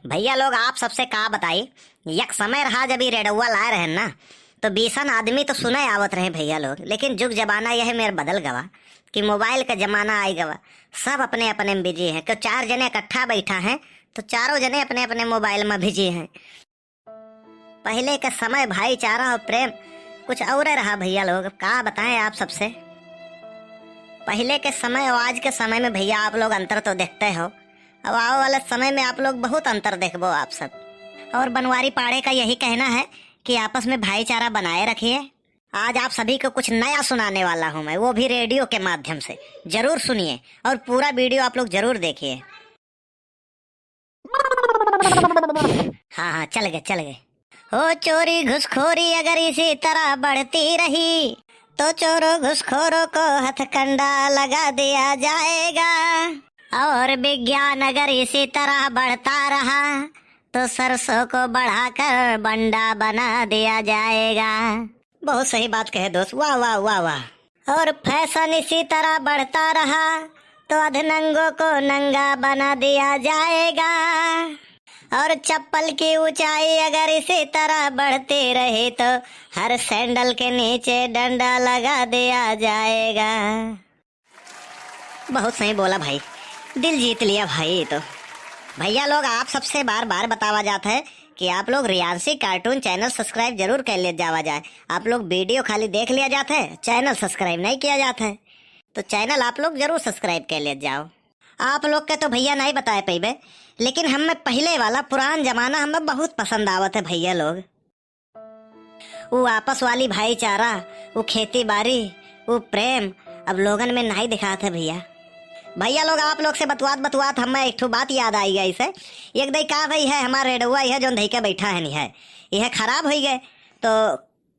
भैया लोग आप सबसे का बताई। यक समय रहा जब ये रेडुआ लाए रहे ना, तो 20 आदमी तो सुने आवत रहे भैया लोग। लेकिन जुग जमाना यह मेरे बदल गवा कि मोबाइल का जमाना आई गवा। सब अपने अपने में बिजी है। क्यों 4 जने इकट्ठा बैठा है तो चारों जने अपने अपने मोबाइल में बिजी हैं। पहले का समय भाईचारा और प्रेम कुछ और रहा भैया लोग। का बताएं आप सबसे। पहले के समय और आज के समय में भैया आप लोग अंतर तो देखते हो। अब आओ वाले समय में आप लोग बहुत अंतर देखबो आप सब। और बनवारी पाड़े का यही कहना है कि आपस में भाईचारा बनाए रखिए। आज आप सभी को कुछ नया सुनाने वाला हूँ मैं, वो भी रेडियो के माध्यम से। जरूर सुनिए और पूरा वीडियो आप लोग जरूर देखिए। हाँ हाँ चल गए। हो चोरी घुसखोरी अगर इसी तरह बढ़ती रही तो चोरों घुसखोरों को हथकंडा लगा दिया जाएगा। और विज्ञान अगर इसी तरह बढ़ता रहा तो सरसों को बढ़ाकर बंडा बना दिया जाएगा। बहुत सही बात कहे दोस्त, वाह वाह वाह वाह। और फैशन इसी तरह बढ़ता रहा तो अधनंगों को नंगा बना दिया जाएगा। और चप्पल की ऊंचाई अगर इसी तरह बढ़ती रही तो हर सैंडल के नीचे डंडा लगा दिया जाएगा। बहुत सही बोला भाई, दिल जीत लिया भाई। तो भैया लोग आप सबसे बार बार बतावा जाता है कि आप लोग रियांसी कार्टून चैनल सब्सक्राइब जरूर कर ले जावा जाए। आप लोग वीडियो खाली देख लिया जाता है, चैनल सब्सक्राइब नहीं किया जाता है। तो चैनल आप लोग जरूर सब्सक्राइब कर ले जाओ। आप लोग के तो भैया नहीं बताए पैबे, लेकिन हमें पहले वाला पुरान जमाना हमें बहुत पसंद आवत है भैया लोग। वो आपस वाली भाईचारा, वो खेती बाड़ी, वो प्रेम अब लोगन में नहीं दिखाते भैया लोग। आप लोग से बतवात हमें एक ठो बात याद आई गई से। एक दई का भाई है हमारा रेडुआ यह जो धैके बैठा है नहीं है, यह खराब हो गए तो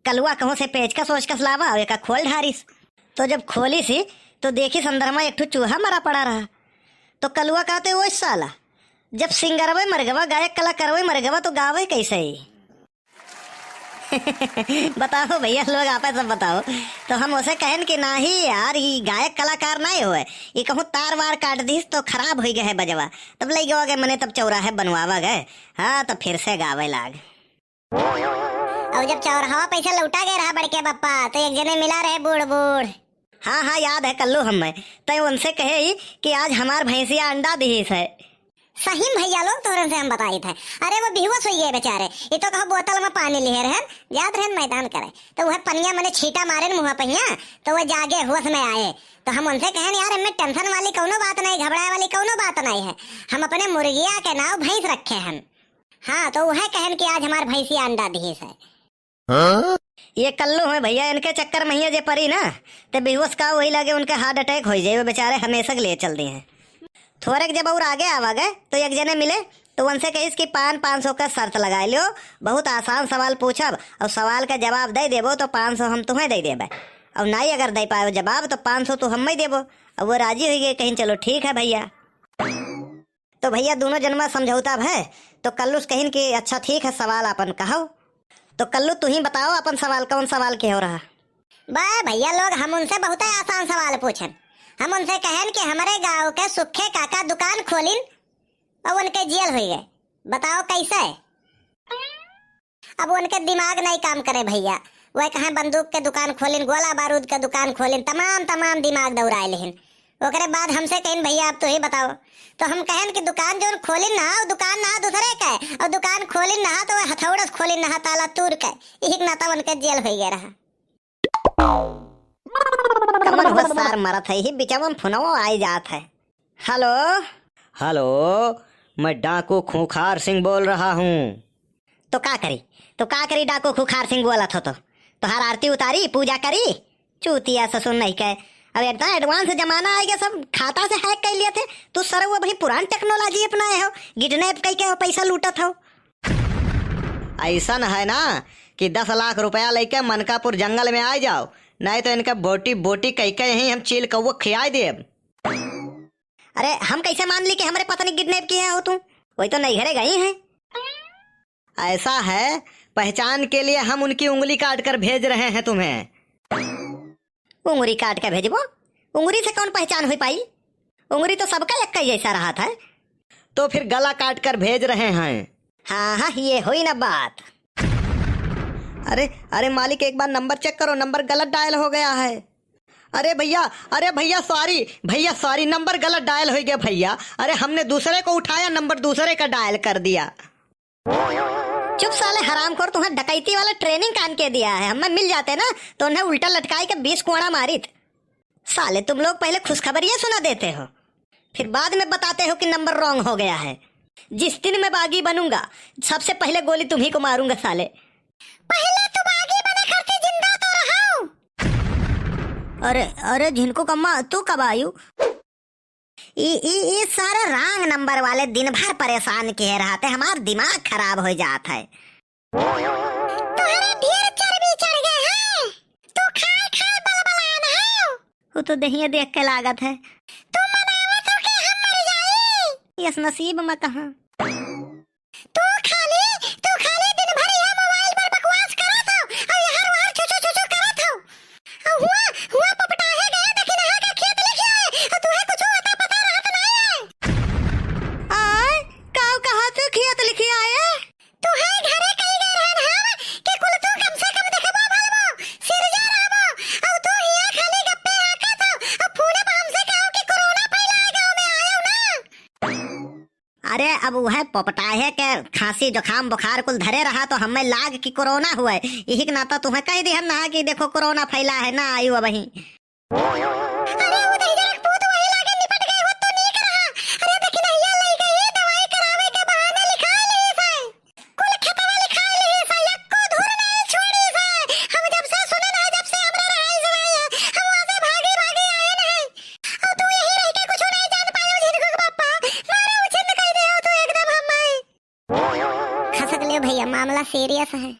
कलुआ कहूँ से पेचकस सोचकस लावा और एक खोल ढारिस। तो जब खोली सी तो देखी संदर्भ में एक ठो चूहा मरा पड़ा रहा। तो कलुआ कहते वो साला जब सिंगरवे मर गवा, गायक कलाकारवे मर गवा तो गावे कैसे ही। बताओ भैया लोग आप सब बताओ। तो हम उसे कहन कि नहीं यार ये गायक कलाकार नहीं हुए, ये कहूँ तार वार काट दी तो खराब हो गए है बजवा। तब ले गए मने तब चौराहे बनवावा गए। हाँ तो फिर से गावे लाग। और जब चौराहा पैसा लौटा गए रहा बड़के पप्पा तो एक जने मिला रहे बूढ़ बूढ़। हाँ हाँ याद है कल्लू हमें तो उनसे कहे कि आज हमार भैंसिया अंडा दी है। सही भैया लोग तोरन से हम बताई थे। अरे वो बेहोश हो गए बेचारे। ये तो कहो बोतल में पानी लिए रहन, याद रहन मैदान करे तो वह पनिया मैंने छीटा मारे मुँह पहिया तो वह जागे होश में आए। तो हम उनसे कहें यार हमें टेंशन वाली कौनो बात नहीं, घबराए वाली कौनो बात नहीं है। हम अपने मुर्गिया के नाव भैंस रखे हैं। हाँ तो वह कहन कि आज हमारे भैंसिया अंडा दी है। ये कल्लू है भैया, इनके चक्कर में ही जे परी ना तो बेहोश का वही लगे उनके हार्ट अटैक हो जाए। बेचारे हमेशा के लिए चल दिए हैं। थोड़े जब और आगे आवा गए तो एक जने मिले तो उनसे कही कि 500 का शर्त लगा लियो। बहुत आसान सवाल पूछब और सवाल का जवाब दे देबो तो 500 हम तुम्हें दे देबे, और नहीं अगर दे पाए जवाब तो 500 तो हम ही देबो। और वो राजी हो गए, कहीं चलो ठीक है भैया। तो भैया दोनों जन्मा समझौता है। तो कल्लू कहीं कि अच्छा ठीक है सवाल अपन कहो। तो कल्लू तू ही बताओ अपन सवाल कौन सवाल के हो रहा। भैया लोग हम उनसे बहुत आसान सवाल पूछन। हम उनसे कहन कि हमारे गांव के सुखे काका दुकान खोलिन और उनके जेल हो गए। बताओ कैसे। अब उनके दिमाग नहीं काम करे भैया। वह कहे बंदूक के दुकान खोलिन, गोला बारूद के दुकान खोलिन, तमाम दिमाग दौड़ाए लेहिन। ओकरे बाद हमसे कहिन भैया आप तो ही बताओ। तो हम कहन कि दुकान जो खोलिन ना वो दुकान ना दूसरे का, और दुकान खोलिन ना तो वह हथौड़स खोलिन ना ताला तूर का। एक नाता उनके जेल हो गया रहा। कमन होशियार मरत है ही बिचावा में फोनवो आई जात है। हेलो मैं डाकू खूंखार सिंह बोल रहा हूँ। तो का करी डाकू खूंखार सिंह बोला था तो हर आरती उतारी पूजा करी चूतिया ससुर नहीं कहे। अब इतना एडवांस जमाना आ गया, सब खाता से हैक कर लिए थे। तू सर वो भाई पुरान टेक्नोलॉजी अपनाए हो, गिडनैप कई के पैसा लूटत हो। ऐसा है ना कि 10 लाख रुपया लेके मनकापुर जंगल में आ जाओ, नहीं तो इनका बोटी कई के यही हम चील कौवा खियाई दे। अरे हम कैसे मान ली कि हमारे पत्नी किडनैप किया हो? तुम वही तो नहीं घरे गई हैं। ऐसा है पहचान के लिए हम उनकी उंगली काट कर भेज रहे हैं तुम्हें। उंगली काट कर भेजबो? उंगली से कौन पहचान हो पाई? उंगली तो सबका एक जैसा रहा था। तो फिर गला काट कर भेज रहे हैं। हाँ हाँ, ये हुई ना बात। अरे अरे मालिक, एक बार नंबर चेक करो, नंबर गलत डायल हो गया है। अरे भैया सॉरी, नंबर गलत डायल हो गया भैया। अरे हमने दूसरे को उठाया, नंबर दूसरे का डायल कर दिया। चुप साले हरामखोर, तुम्हें डकैती वाला ट्रेनिंग कान के दिया है। हमें मिल जाते ना तो उन्हें उल्टा लटकाई के 20 कुआड़ा मारित। साले तुम लोग पहले खुशखबरियां सुना देते हो, फिर बाद में बताते हो कि नंबर रॉन्ग हो गया है। जिस दिन मैं बागी बनूंगा सबसे पहले गोली तुम्ही को मारूंगा साले। पहले तो बागी बने करके जिंदा तो रहा। अरे अरे झिनको कम्मा, तू कब आयु? ये सारे रॉन्ग नंबर वाले दिन भर परेशान किए रहते, हमारा दिमाग खराब हो जाता है। तुम्हारे ढेर चर्बी चढ़ गए हैं, तू खाए खाए बलबलान है। वो तो दहिया देख के लागत है। तू मनावत हो कि हम मर जाए, इस नसीब में कहां। तू खाली दिन भर यह मोबाइल पर बकवास करत हो और हर बार छुछू करत हो। हुआ पपटाहे गया दखिन है का खेत लिखिया है और तुहे कुछ आता पता रहत नहीं है। आय काऊ कहा तू खेत लिखिया है? तू है घरे कई गए रहन हम कि कुल तू कम से कम देखबो भलबो सिरजा रहबो और तू हिया खाली गप्पे आकत हो और फोने पर हमसे कहो कि कोरोना फैला गांव में आयो ना। अरे अब वह पोपटाहे के खांसी जुकाम बुखार कुल धरे रहा तो हमें लाग की कोरोना हुआ है, यही के नाता तुम्हें कह दी ना कि देखो कोरोना फैला है ना आयु अब वही। अरे वो दही पूत वही लागे निपट गए हो तो नहीं रहा। अरे देखी नहीं लई गई दवाई करावे के बहाने लिखा ली से कुल खतवा लिखा ली से यक्को धुर नहीं छोड़ी से। हम जब से सुने ना जब से हमरा रहाई से हम वहां से भागे आए नहीं और तू यही रह के कुछ नहीं जान पायो झिनको बापा मारे उछिंद कह दे हो तू एकदम हम खसक ले भैया, मामला सीरियस है।